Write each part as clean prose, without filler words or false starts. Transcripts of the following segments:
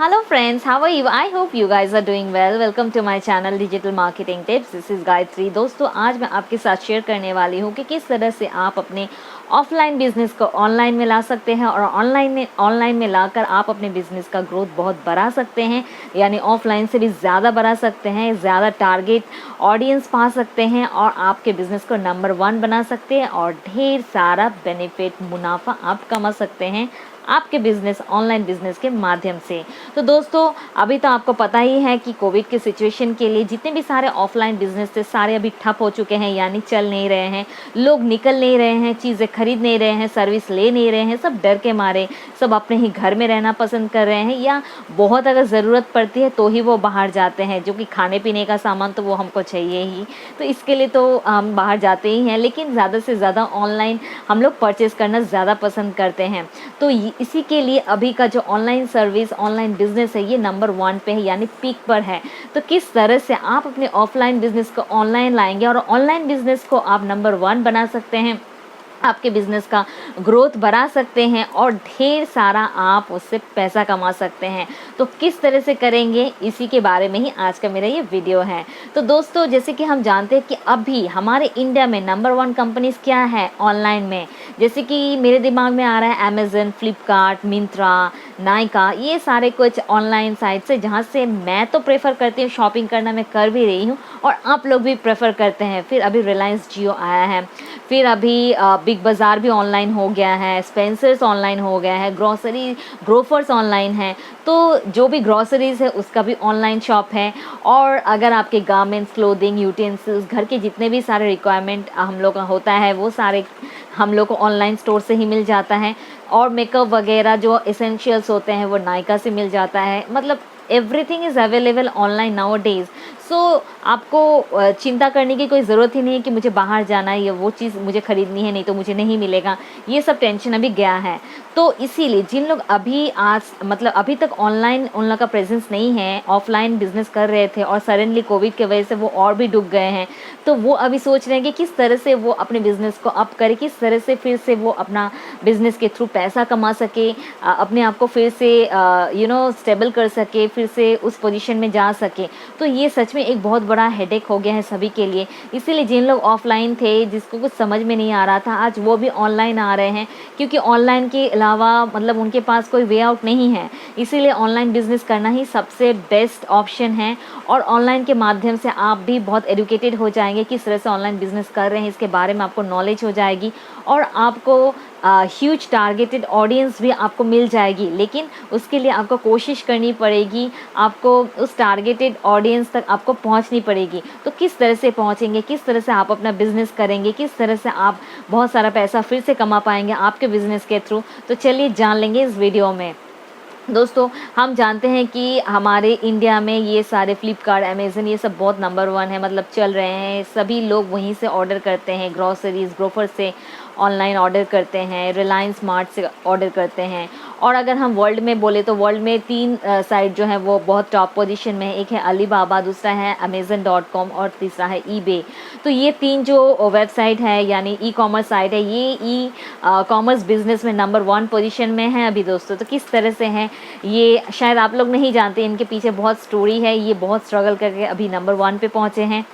Hello friends, how are you? I hope you guys are doing well. Welcome to my channel Digital Marketing Tips. This is Gayatri. दोस्तों आज मैं आपके साथ share करने वाली हूँ कि किस तरह से आप अपने ऑफलाइन बिजनेस को ऑनलाइन में ला सकते हैं और ऑनलाइन में लाकर आप अपने बिजनेस का ग्रोथ बहुत बढ़ा सकते हैं, यानी ऑफलाइन से भी ज़्यादा बढ़ा सकते हैं, ज़्यादा टारगेट ऑडियंस पा सकते हैं और आपके बिजनेस को नंबर 1 बना सकते हैं और ढेर सारा बेनिफिट मुनाफा आप कमा सकते हैं आपके बिजनेस ऑनलाइन बिजनेस के माध्यम से। तो दोस्तों अभी तो आपको पता ही है कि कोविड के सिचुएशन के लिए जितने भी सारे ऑफलाइन बिजनेस थे सारे अभी ठप हो चुके हैं, यानी चल नहीं रहे हैं, लोग निकल नहीं रहे हैं, चीज़ें खरीद नहीं रहे हैं, सर्विस ले नहीं रहे हैं, सब डर के मारे सब अपने ही घर में रहना पसंद कर रहे हैं या बहुत अगर ज़रूरत पड़ती है तो ही वो बाहर जाते हैं, जो कि खाने पीने का सामान तो वो हमको चाहिए ही, तो इसके लिए तो हम बाहर जाते ही हैं, लेकिन ज़्यादा से ज़्यादा ऑनलाइन हम लोग परचेज़ करना ज़्यादा पसंद करते हैं। तो इसी के लिए अभी का जो ऑनलाइन सर्विस ऑनलाइन बिजनेस है ये नंबर 1 पे है, यानी पीक पर है। तो किस तरह से आप अपने ऑफलाइन बिजनेस को ऑनलाइन लाएंगे और ऑनलाइन बिजनेस को आप नंबर 1 बना सकते हैं, आपके बिजनेस का ग्रोथ बढ़ा सकते हैं और ढेर सारा आप उससे पैसा कमा सकते हैं। तो किस तरह से करेंगे इसी के बारे में ही आज का मेरा ये वीडियो है। तो दोस्तों जैसे कि हम जानते हैं कि अभी हमारे इंडिया में नंबर 1 कंपनीज क्या है ऑनलाइन में, जैसे कि मेरे दिमाग में आ रहा है अमेज़न, फ्लिपकार्ट, मिंत्रा, नायका, ये सारे कुछ ऑनलाइन साइट्स है जहाँ से मैं तो प्रेफर करती हूँ शॉपिंग करना, मैं कर भी रही हूँ और आप लोग भी प्रेफर करते हैं। फिर अभी रिलायंस जियो आया है, फिर अभी बिग बाज़ार भी ऑनलाइन हो गया है, स्पेंसर्स ऑनलाइन हो गया है, ग्रोफर्स ऑनलाइन है, तो जो भी ग्रॉसरीज़ है उसका भी ऑनलाइन शॉप है। और अगर आपके गारमेंट्स, क्लोथिंग, यूटेंसिल्स, घर के जितने भी सारे रिक्वायरमेंट हम लोग का होता है वो सारे हम लोग को ऑनलाइन स्टोर से ही मिल जाता है। और मेकअप वगैरह जो एसेंशियल्स होते हैं वो नायका से मिल जाता है। मतलब everything is available online nowadays. So आपको चिंता करने की कोई ज़रूरत ही नहीं है कि मुझे बाहर जाना है या वो चीज़ मुझे ख़रीदनी है, नहीं तो मुझे नहीं मिलेगा, ये सब टेंशन अभी गया है। तो इसीलिए जिन लोग अभी अभी तक ऑनलाइन उन लोग का प्रेजेंस नहीं है, ऑफलाइन बिजनेस कर रहे थे और सडनली कोविड की वजह से वो और भी डूब गए हैं, तो वो अभी सोच रहे हैं कि किस तरह से वो अपने बिज़नेस को अप करें, किस तरह से फिर से वो अपना बिज़नेस के थ्रू पैसा कमा सके, अपने आप को फिर से स्टेबल कर सके, फिर से उस पोजीशन में जा सके। तो ये सच में एक बहुत बड़ा हेडेक हो गया है सभी के लिए। इसीलिए जिन लोग ऑफलाइन थे, जिसको कुछ समझ में नहीं आ रहा था, आज वो भी ऑनलाइन आ रहे हैं, क्योंकि ऑनलाइन के अलावा उनके पास कोई वे आउट नहीं है। इसीलिए ऑनलाइन बिजनेस करना ही सबसे बेस्ट ऑप्शन है और ऑनलाइन के माध्यम से आप भी बहुत एजुकेटेड हो जाएंगे, किस तरह से ऑनलाइन बिजनेस कर रहे हैं इसके बारे में आपको नॉलेज हो जाएगी और आपको ह्यूज टारगेटेड ऑडियंस भी आपको मिल जाएगी। लेकिन उसके लिए आपको कोशिश करनी पड़ेगी, आपको उस टारगेटेड ऑडियंस तक आपको पहुंचनी पड़ेगी। तो किस तरह से पहुंचेंगे, किस तरह से आप अपना बिजनेस करेंगे, किस तरह से आप बहुत सारा पैसा फिर से कमा पाएंगे आपके बिजनेस के थ्रू, तो चलिए जान लेंगे इस वीडियो में। दोस्तों हम जानते हैं कि हमारे इंडिया में ये सारे फ्लिपकार्ट, अमेज़न, ये सब बहुत नंबर 1 है, मतलब चल रहे हैं, सभी लोग वहीं से ऑर्डर करते हैं, ग्रॉसरीज ग्रोफर से ऑनलाइन ऑर्डर करते हैं, रिलायंस स्मार्ट से ऑर्डर करते हैं। और अगर हम वर्ल्ड में बोले तो वर्ल्ड में 3 साइट जो है वो बहुत टॉप पोजीशन में है। एक है अलीबाबा, दूसरा है amazon.com और तीसरा है ईबे। तो ये 3 जो वेबसाइट है यानी ई कॉमर्स साइट है, ये ई कॉमर्स बिजनेस में नंबर 1 पोजीशन में है अभी दोस्तों। तो किस तरह से है ये शायद आप लोग नहीं जानते, इनके पीछे बहुत स्टोरी है, ये बहुत स्ट्रगल करके अभी नंबर 1 पे पहुँचे हैं।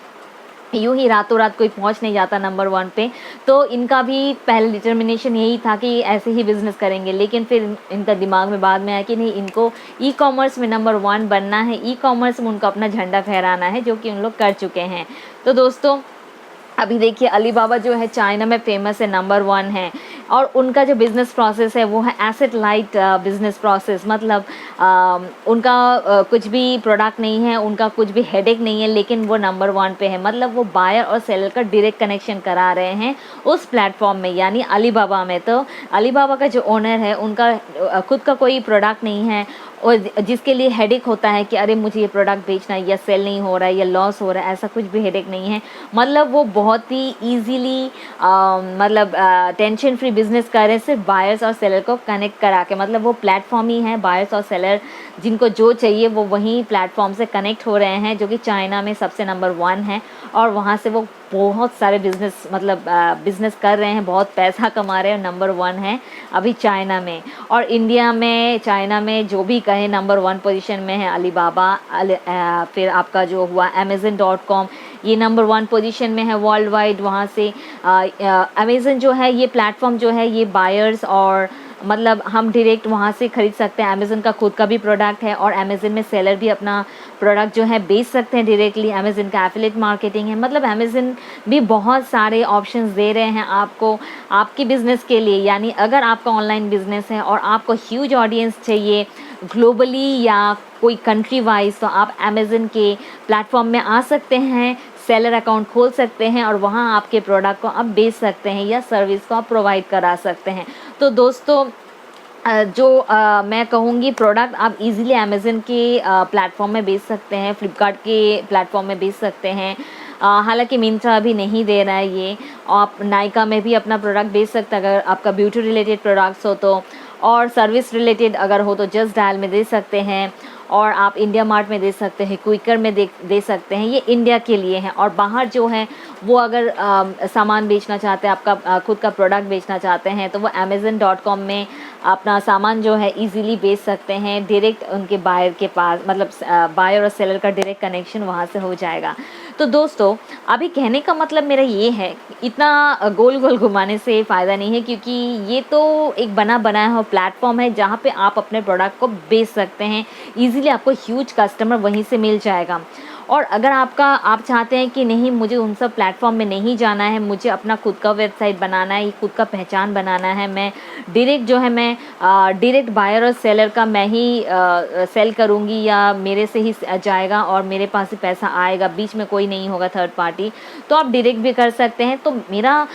यूँ ही रातों रात कोई पहुंच नहीं जाता नंबर 1 पे। तो इनका भी पहले डिटर्मिनेशन यही था कि ऐसे ही बिज़नेस करेंगे, लेकिन फिर इनका दिमाग में बाद में आया कि नहीं, इनको ई कॉमर्स में नंबर 1 बनना है, ई कॉमर्स में उनको अपना झंडा फहराना है, जो कि उन लोग कर चुके हैं। तो दोस्तों अभी देखिए अलीबाबा जो है चाइना में फेमस है, नंबर 1 है और उनका जो बिज़नेस प्रोसेस है वो है एसेट लाइट बिज़नेस प्रोसेस। मतलब उनका कुछ भी प्रोडक्ट नहीं है, उनका कुछ भी हेडेक नहीं है, लेकिन वो नंबर 1 पे है। मतलब वो बायर और सेलर का डायरेक्ट कनेक्शन करा रहे हैं उस प्लेटफॉर्म में, यानी अलीबाबा में। तो अलीबाबा का जो ओनर है उनका खुद का कोई प्रोडक्ट नहीं है और जिसके लिए हेडेक होता है कि अरे मुझे ये प्रोडक्ट बेचना है या सेल नहीं हो रहा है या लॉस हो रहा है, ऐसा कुछ भी हेडेक नहीं है। मतलब वो बहुत ही ईजीली टेंशन फ्री बिजनेस कर रहे हैं, सिर्फ बायर्स और सेलर को कनेक्ट करा के। मतलब वो प्लेटफॉर्म ही है बायर्स और सेलर जिनको जो चाहिए वो वहीं प्लेटफॉर्म से कनेक्ट हो रहे हैं, जो कि चाइना में सबसे नंबर 1 है, और वहाँ से वो बहुत सारे बिज़नेस मतलब बिज़नेस कर रहे हैं, बहुत पैसा कमा रहे हैं, नंबर 1 है अभी चाइना में। और इंडिया में चाइना में जो भी कहे नंबर 1 पोजीशन में है अलीबाबा, फिर आपका जो हुआ Amazon.com, ये नंबर 1 पोजीशन में है वर्ल्ड वाइड। वहाँ से अमेज़न जो है ये प्लेटफॉर्म जो है ये बायर्स और मतलब हम डायरेक्ट वहाँ से ख़रीद सकते हैं। अमेज़न का खुद का भी प्रोडक्ट है और अमेज़न में सेलर भी अपना प्रोडक्ट जो है बेच सकते हैं डायरेक्टली। अमेज़न का एफिलिएट मार्केटिंग है, मतलब अमेज़न भी बहुत सारे ऑप्शंस दे रहे हैं आपको आपके बिज़नेस के लिए। यानी अगर आपका ऑनलाइन बिज़नेस है और आपको ह्यूज ऑडियंस चाहिए ग्लोबली या कोई कंट्री वाइज, तो आप अमेज़न के प्लेटफॉर्म में आ सकते हैं, सेलर अकाउंट खोल सकते हैं और वहाँ आपके प्रोडक्ट को आप बेच सकते हैं या सर्विस को आप प्रोवाइड करा सकते हैं। तो दोस्तों मैं कहूँगी प्रोडक्ट आप इजीली अमेज़न के प्लेटफॉर्म में बेच सकते हैं, फ्लिपकार्ट के प्लेटफॉर्म में बेच सकते हैं। हालांकि मिंत्रा अभी नहीं दे रहा है ये। आप नायका में भी अपना प्रोडक्ट बेच सकते हैं अगर आपका ब्यूटी रिलेटेड प्रोडक्ट्स हो तो, और सर्विस रिलेटेड अगर हो तो जस्ट डायल में दे सकते हैं, और आप इंडिया मार्ट में दे सकते हैं, क्विकर में दे सकते हैं। ये इंडिया के लिए हैं। और बाहर जो है वो अगर सामान बेचना चाहते हैं, आपका खुद का प्रोडक्ट बेचना चाहते हैं, तो वो Amazon.com में अपना सामान जो है इजीली बेच सकते हैं डायरेक्ट उनके बायर के पास, मतलब बायर और सेलर का डायरेक्ट कनेक्शन वहाँ से हो जाएगा। तो दोस्तों अभी कहने का मतलब मेरा ये है, इतना गोल गोल घुमाने से फ़ायदा नहीं है, क्योंकि ये तो एक बना बनाया हुआ प्लेटफॉर्म है जहाँ पे आप अपने प्रोडक्ट को बेच सकते हैं ईज़िली। आपको ह्यूज कस्टमर वहीं से मिल जाएगा। और अगर आप चाहते हैं कि नहीं मुझे उन सब प्लेटफॉर्म में नहीं जाना है, मुझे अपना खुद का वेबसाइट बनाना है, खुद का पहचान बनाना है, मैं डायरेक्ट जो है मैं डायरेक्ट बायर और सेलर का मैं ही सेल करूँगी या मेरे से ही जाएगा और मेरे पास ही पैसा आएगा, बीच में कोई नहीं होगा थर्ड पार्टी, तो आप डायरेक्ट भी कर सकते हैं। तो मेरा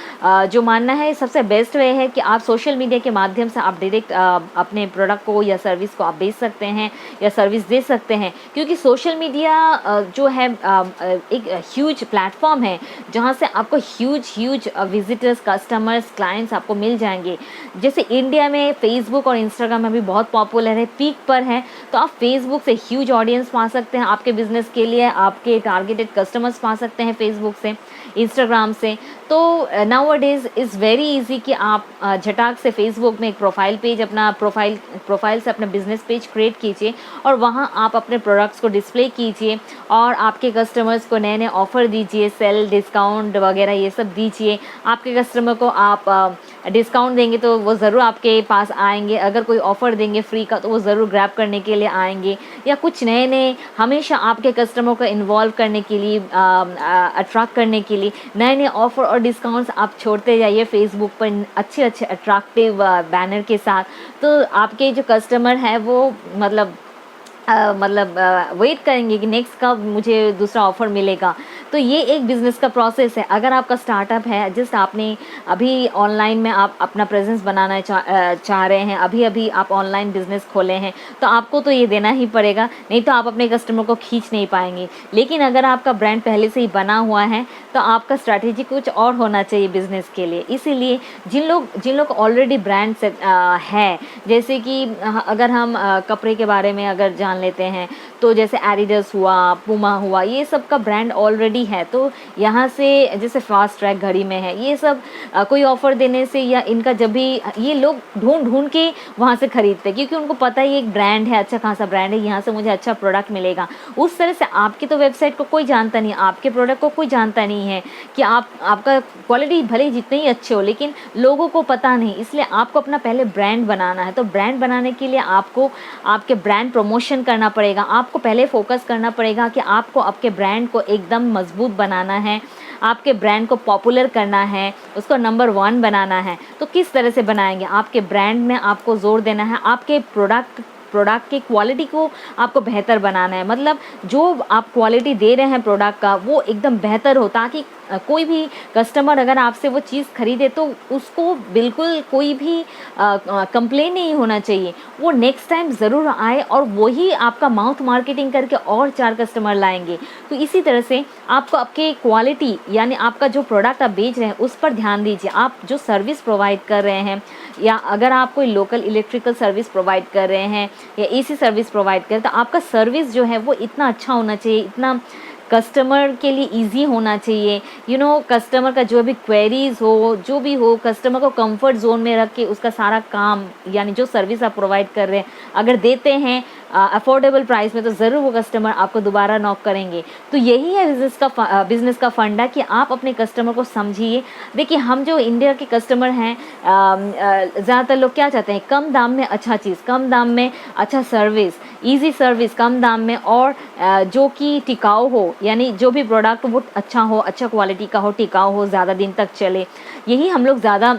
जो मानना है सबसे बेस्ट वे है कि आप सोशल मीडिया के माध्यम से आप डायरेक्ट अपने प्रोडक्ट को या सर्विस को आप बेच सकते हैं या सर्विस दे सकते हैं, क्योंकि सोशल मीडिया जो है एक ह्यूज प्लेटफॉर्म है जहाँ से आपको ह्यूज विजिटर्स, कस्टमर्स, क्लाइंट्स आपको मिल जाएंगे। जैसे इंडिया में फेसबुक और इंस्टाग्राम अभी बहुत पॉपुलर है, पीक पर है, तो आप फेसबुक से ह्यूज ऑडियंस पा सकते हैं आपके बिजनेस के लिए, आपके टारगेटेड कस्टमर्स पा सकते हैं फेसबुक से, इंस्टाग्राम से। तो नाउअडेज इज़ वेरी इजी कि आप झटाक से फेसबुक में एक प्रोफाइल पेज, अपना प्रोफाइल से अपना बिजनेस पेज क्रिएट कीजिए और वहाँ आप अपने प्रोडक्ट्स को डिस्प्ले कीजिए और आपके कस्टमर्स को नए नए ऑफ़र दीजिए, सेल डिस्काउंट वगैरह ये सब दीजिए। आपके कस्टमर को आप डिस्काउंट देंगे तो वो ज़रूर आपके पास आएंगे, अगर कोई ऑफ़र देंगे फ्री का तो वो ज़रूर ग्रैब करने के लिए आएंगे, या कुछ नए नए हमेशा आपके कस्टमर को इन्वॉल्व करने के लिए, अट्रैक्ट करने के लिए नए नए ऑफ़र और डिस्काउंट्स आप छोड़ते जाइए फेसबुक पर अच्छे अट्रैक्टिव बैनर के साथ। तो आपके जो कस्टमर है वो मतलब वेट करेंगे कि नेक्स्ट कब मुझे दूसरा ऑफ़र मिलेगा। तो ये एक बिज़नेस का प्रोसेस है। अगर आपका स्टार्टअप है, जस्ट आपने अभी ऑनलाइन में आप अपना प्रेजेंस बनाना चाह रहे हैं, अभी आप ऑनलाइन बिज़नेस खोले हैं, तो आपको तो ये देना ही पड़ेगा, नहीं तो आप अपने कस्टमर को खींच नहीं पाएंगे। लेकिन अगर आपका ब्रांड पहले से ही बना हुआ है तो आपका स्ट्रैटेजी कुछ और होना चाहिए बिज़नेस के लिए। इसीलिए जिन लोग ऑलरेडी ब्रांड से है, जैसे कि अगर हम कपड़े के बारे में अगर जान लेते हैं, तो जैसे एडिडास हुआ, पुमा हुआ, ये सब का ब्रांड ऑलरेडी है, तो यहाँ से जैसे फास्ट ट्रैक घड़ी में है, ये सब कोई ऑफ़र देने से या इनका जब भी ये लोग ढूंढ के वहाँ से ख़रीदते हैं, क्योंकि उनको पता है ये एक ब्रांड है, अच्छा खासा ब्रांड है, यहाँ से मुझे अच्छा प्रोडक्ट मिलेगा। उस तरह से आपकी तो वेबसाइट को कोई जानता नहीं, आपके प्रोडक्ट को कोई जानता नहीं है कि आपका क्वालिटी भले ही जितने ही अच्छे हो, लेकिन लोगों को पता नहीं। इसलिए आपको अपना पहले ब्रांड बनाना है। तो ब्रांड बनाने के लिए आपको आपके ब्रांड प्रमोशन करना पड़ेगा, आपको पहले फोकस करना पड़ेगा कि आपको आपके ब्रांड को एकदम मजबूत बनाना है, आपके ब्रांड को पॉपुलर करना है, उसको नंबर 1 बनाना है। तो किस तरह से बनाएंगे? आपके ब्रांड में आपको जोर देना है, आपके प्रोडक्ट की क्वालिटी को आपको बेहतर बनाना है। मतलब जो आप क्वालिटी दे रहे हैं प्रोडक्ट का वो एकदम बेहतर हो, ताकि कोई भी कस्टमर अगर आपसे वो चीज़ खरीदे तो उसको बिल्कुल कोई भी कंप्लेन नहीं होना चाहिए, वो नेक्स्ट टाइम ज़रूर आए और वही आपका माउथ मार्केटिंग करके और 4 कस्टमर लाएंगे। तो इसी तरह से आपको आपके क्वालिटी यानी आपका जो प्रोडक्ट आप बेच रहे हैं उस पर ध्यान दीजिए। आप जो सर्विस प्रोवाइड कर रहे हैं या अगर आप कोई लोकल इलेक्ट्रिकल सर्विस प्रोवाइड कर रहे हैं या एसी सर्विस प्रोवाइड कर रहे हैं, तो आपका सर्विस जो है वो इतना अच्छा होना चाहिए, इतना कस्टमर के लिए इजी होना चाहिए। कस्टमर का जो भी क्वेरीज हो, जो भी हो, कस्टमर को कंफर्ट जोन में रख के उसका सारा काम, यानी जो सर्विस आप प्रोवाइड कर रहे हैं अगर देते हैं अफोर्डेबल प्राइस में, तो ज़रूर वो कस्टमर आपको दोबारा नॉक करेंगे। तो यही है बिज़नेस का फंडा कि आप अपने कस्टमर को समझिए। देखिए, हम जो इंडिया के कस्टमर हैं, ज़्यादातर लोग क्या चाहते हैं, कम दाम में अच्छा चीज़, कम दाम में अच्छा सर्विस, इजी सर्विस कम दाम में, और जो कि टिकाऊ हो, यानी जो भी प्रोडक्ट वो अच्छा हो, अच्छा क्वालिटी का हो, टिकाऊ हो, ज़्यादा दिन तक चले, यही हम लोग ज़्यादा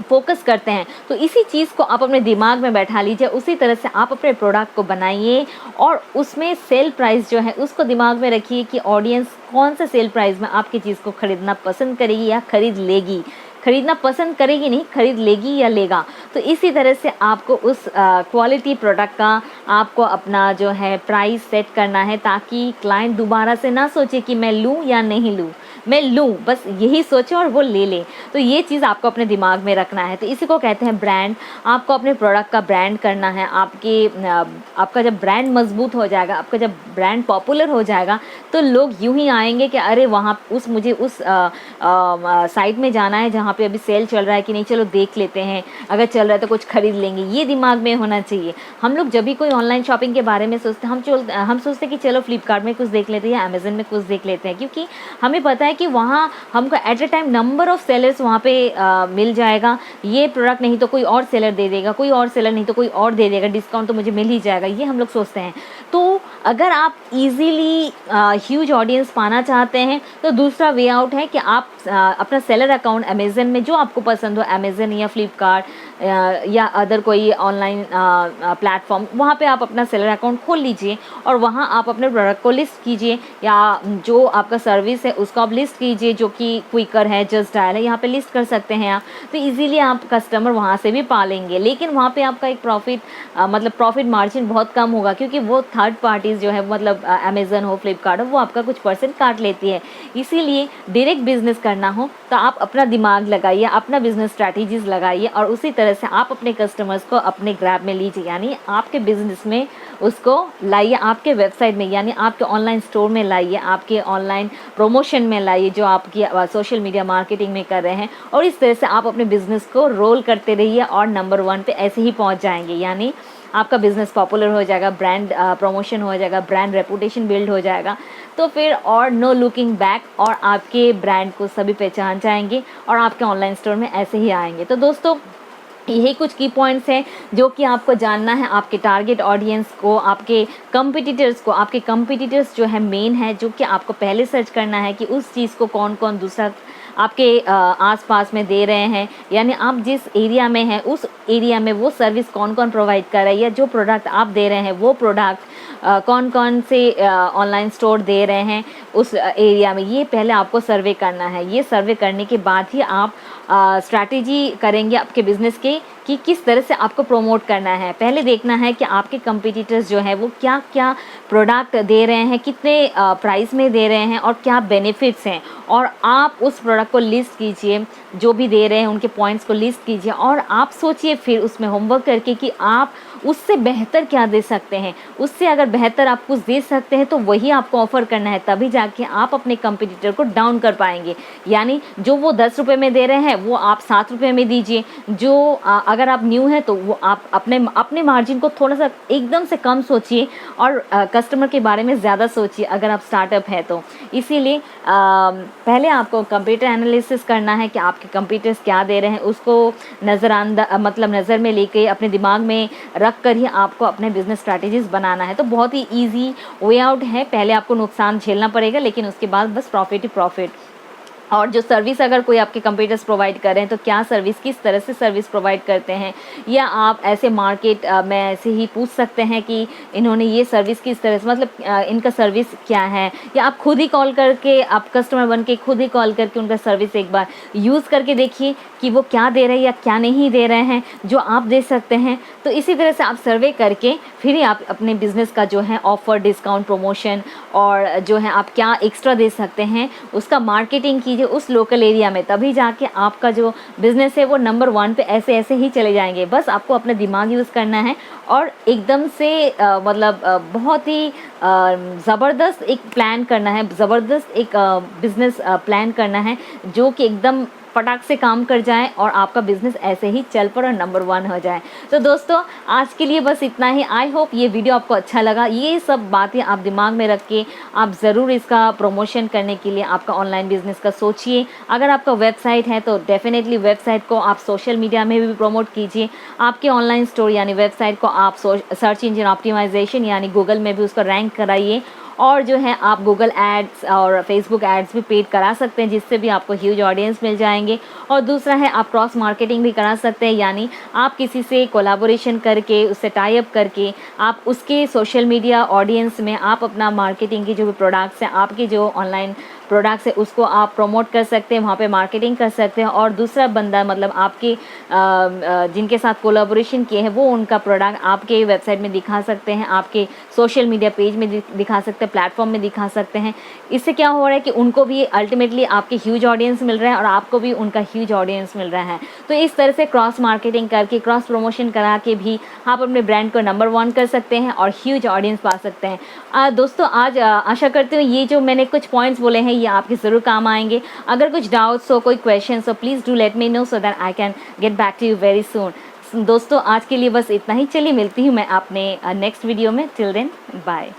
फोकस करते हैं। तो इसी चीज़ को आप अपने दिमाग में बैठा लीजिए, उसी तरह से आप अपने प्रोडक्ट को बनाइए और उसमें सेल प्राइस जो है उसको दिमाग में रखिए कि ऑडियंस कौन से सेल प्राइस में आपकी चीज़ को ख़रीदना पसंद करेगी या ख़रीद लेगी। खरीदना पसंद करेगी नहीं, खरीद लेगी या लेगा। तो इसी तरह से आपको उस क्वालिटी प्रोडक्ट का आपको अपना जो है प्राइस सेट करना है, ताकि क्लाइंट दोबारा से ना सोचे कि मैं लूँ या नहीं लूँ, मैं लूँ, बस यही सोचे और वो ले ले। तो ये चीज़ आपको अपने दिमाग में रखना है। तो इसी को कहते हैं ब्रांड। आपको अपने प्रोडक्ट का ब्रांड करना है। आपका जब ब्रांड मजबूत हो जाएगा, आपका जब ब्रांड पॉपुलर हो जाएगा, तो लोग यूं ही आएंगे कि अरे मुझे उस साइट में जाना है जहाँ पे अभी सेल चल रहा है कि नहीं, चलो देख लेते हैं, अगर चल रहा है तो कुछ खरीद लेंगे। ये दिमाग में होना चाहिए। हम लोग जब भी कोई ऑनलाइन शॉपिंग के बारे में सोचते हैं, हम सोचते हैं कि चलो फ्लिपकार्ट में कुछ देख लेते हैं या अमेज़न में कुछ देख लेते हैं, क्योंकि हमें पता है कि वहाँ हमको at a time number of sellers वहाँ पे मिल जाएगा। ये प्रोडक्ट नहीं तो कोई और सेलर दे देगा, कोई और सेलर नहीं तो कोई और दे देगा, डिस्काउंट तो मुझे मिल ही जाएगा, ये हम लोग सोचते हैं। तो अगर आप इजीली ह्यूज ऑडियंस पाना चाहते हैं, तो दूसरा वे आउट है कि आप अपना सेलर अकाउंट अमेज़न में, जो आपको पसंद हो, अमेज़न या फ्लिपकार्ट या अदर कोई ऑनलाइन प्लेटफॉर्म, वहाँ पे आप अपना सेलर अकाउंट खोल लीजिए और वहाँ आप अपने प्रोडक्ट को लिस्ट कीजिए, या जो आपका सर्विस है उसको आप लिस्ट कीजिए, जो कि क्विकर है, जस्ट डायल है, यहाँ पे लिस्ट कर सकते हैं आप। तो इजीली आप कस्टमर वहाँ से भी पा लेंगे। लेकिन वहाँ पे आपका एक प्रॉफिट मार्जिन बहुत कम होगा, क्योंकि वो थर्ड पार्टीज़ जो है, मतलब अमेज़न हो, फ्लिपकार्ट हो, वो आपका कुछ परसेंट काट लेती है। इसीलिए डायरेक्ट बिजनेस करना हो तो आप अपना दिमाग लगाइए, अपना बिजनेस स्ट्रैटेजीज लगाइए और उसी तरह से आप अपने कस्टमर्स को अपने ग्रैब में लीजिए, यानी आपके बिजनेस में उसको लाइए, आपके वेबसाइट में, यानी आपके ऑनलाइन स्टोर में लाइए, आपके ऑनलाइन प्रमोशन में लाइए, जो आपकी सोशल मीडिया मार्केटिंग में कर रहे हैं। और इस तरह से आप अपने बिजनेस को रोल करते रहिए और नंबर 1 पे ऐसे ही पहुंच जाएंगे, यानी आपका बिज़नेस पॉपुलर हो जाएगा, ब्रांड प्रमोशन हो जाएगा, ब्रांड रेपुटेशन बिल्ड हो जाएगा। तो फिर और नो लुकिंग बैक, और आपके ब्रांड को सभी पहचान जाएंगे और आपके ऑनलाइन स्टोर में ऐसे ही आएंगे। तो दोस्तों, यही कुछ की पॉइंट्स हैं जो कि आपको जानना है, आपके टारगेट ऑडियंस को, आपके कंपटीटर्स को। आपके कंपटीटर्स जो है मेन है, जो कि आपको पहले सर्च करना है कि उस चीज़ को कौन कौन दूसरा आपके आसपास में दे रहे हैं, यानी आप जिस एरिया में हैं उस एरिया में वो सर्विस कौन कौन प्रोवाइड कर रहा है, या जो प्रोडक्ट आप दे रहे हैं वो प्रोडक्ट कौन कौन से ऑनलाइन स्टोर दे रहे हैं उस एरिया में। ये पहले आपको सर्वे करना है। ये सर्वे करने के बाद ही आप स्ट्रैटेजी करेंगे आपके बिज़नेस के कि किस तरह से आपको प्रमोट करना है। पहले देखना है कि आपके कंपटीटर्स जो हैं वो क्या क्या प्रोडक्ट दे रहे हैं, कितने प्राइस में दे रहे हैं और क्या बेनिफिट्स हैं, और आप उस प्रोडक्ट को लिस्ट कीजिए, जो भी दे रहे हैं उनके पॉइंट्स को लिस्ट कीजिए, और आप सोचिए फिर उसमें होमवर्क करके कि आप उससे बेहतर क्या दे सकते हैं। उससे अगर बेहतर आप कुछ दे सकते हैं तो वही आपको ऑफ़र करना है, तभी जाके आप अपने कंपटीटर को डाउन कर पाएंगे। यानी जो वो 10 रुपये में दे रहे हैं वो आप 7 रुपये में दीजिए। जो अगर आप न्यू हैं तो वो आप अपने मार्जिन को थोड़ा सा एकदम से कम सोचिए और कस्टमर के बारे में ज़्यादा सोचिए अगर आप स्टार्टअप है तो। इसीलिए पहले आपको कंप्यूटर एनालिसिस करना है कि आपके कंपटीटर्स क्या दे रहे हैं, उसको नज़र में लेके अपने दिमाग में रख कर ही आपको अपने बिजनेस स्ट्रैटेजीज बनाना है। तो बहुत ही इजी वे आउट है। पहले आपको नुकसान झेलना पड़ेगा, लेकिन उसके बाद बस प्रॉफिट ही प्रॉफिट। और जो सर्विस अगर कोई आपके कंपटीटर्स प्रोवाइड कर रहे हैं तो क्या सर्विस, किस तरह से सर्विस प्रोवाइड करते हैं, या आप ऐसे मार्केट में ऐसे ही पूछ सकते हैं कि इन्होंने ये सर्विस किस तरह से, मतलब इनका सर्विस क्या है, या आप खुद ही कॉल करके, आप कस्टमर बन के खुद ही कॉल करके उनका सर्विस एक बार यूज़ करके देखिए कि वो क्या दे रहे हैं या क्या नहीं दे रहे हैं जो आप दे सकते हैं। तो इसी तरह से आप सर्वे करके फिर ही आप अपने बिज़नेस का जो है ऑफ़र, डिस्काउंट, प्रमोशन और जो है आप क्या एक्स्ट्रा दे सकते हैं उसका मार्केटिंग कीजिए। कीजिए उस लोकल एरिया में, तभी जाके आपका जो बिज़नेस है वो नंबर 1 पे ऐसे ऐसे ही चले जाएंगे। बस आपको अपना दिमाग यूज़ करना है और एकदम से मतलब बहुत ही ज़बरदस्त एक प्लान करना है, ज़बरदस्त एक बिज़नेस प्लान करना है जो कि एकदम फटाक से काम कर जाए और आपका बिज़नेस ऐसे ही चल पड़े और नंबर 1 हो जाए। तो दोस्तों आज के लिए बस इतना ही। आई होप ये वीडियो आपको अच्छा लगा। ये सब बातें आप दिमाग में रख के आप ज़रूर इसका प्रमोशन करने के लिए आपका ऑनलाइन बिज़नेस का सोचिए। अगर आपका वेबसाइट है तो डेफिनेटली वेबसाइट को आप सोशल मीडिया में भी प्रमोट कीजिए। आपके ऑनलाइन स्टोर यानी वेबसाइट को आप सर्च इंजन ऑप्टिमाइजेशन यानी गूगल में भी उसको रैंक कराइए। और जो है आप गूगल एड्स और फेसबुक एड्स भी पेड करा सकते हैं, जिससे भी आपको ह्यूज ऑडियंस मिल जाएंगे। और दूसरा है आप क्रॉस मार्केटिंग भी करा सकते हैं, यानी आप किसी से कोलैबोरेशन करके, उससे टाई अप करके आप उसके सोशल मीडिया ऑडियंस में आप अपना मार्केटिंग की जो भी प्रोडक्ट्स हैं, आपके जो ऑनलाइन प्रोडक्ट्स है उसको आप प्रमोट कर सकते हैं, वहाँ पे मार्केटिंग कर सकते हैं। और दूसरा बंदा मतलब आपके जिनके साथ कोलैबोरेशन किए हैं वो उनका प्रोडक्ट आपके वेबसाइट में दिखा सकते हैं, आपके सोशल मीडिया पेज में दिखा सकते हैं, प्लेटफॉर्म में दिखा सकते हैं। इससे क्या हो रहा है कि उनको भी अल्टीमेटली आपके ह्यूज ऑडियंस मिल रहा है और आपको भी उनका ह्यूज ऑडियंस मिल रहा है। तो इस तरह से क्रॉस मार्केटिंग करके, क्रॉस प्रमोशन करा के भी आप अपने ब्रांड को नंबर 1 कर सकते हैं और ह्यूज ऑडियंस पा सकते हैं। दोस्तों आज आशा करती हूँ ये जो मैंने कुछ पॉइंट्स बोले हैं ये आपके ज़रूर काम आएंगे। अगर कुछ डाउट्स हो, कोई क्वेश्चन हो, please do let me know so that I can get back to you very soon. दोस्तों आज के लिए बस इतना ही। चलिए मिलती हूँ मैं अपने नेक्स्ट वीडियो में। Till then bye.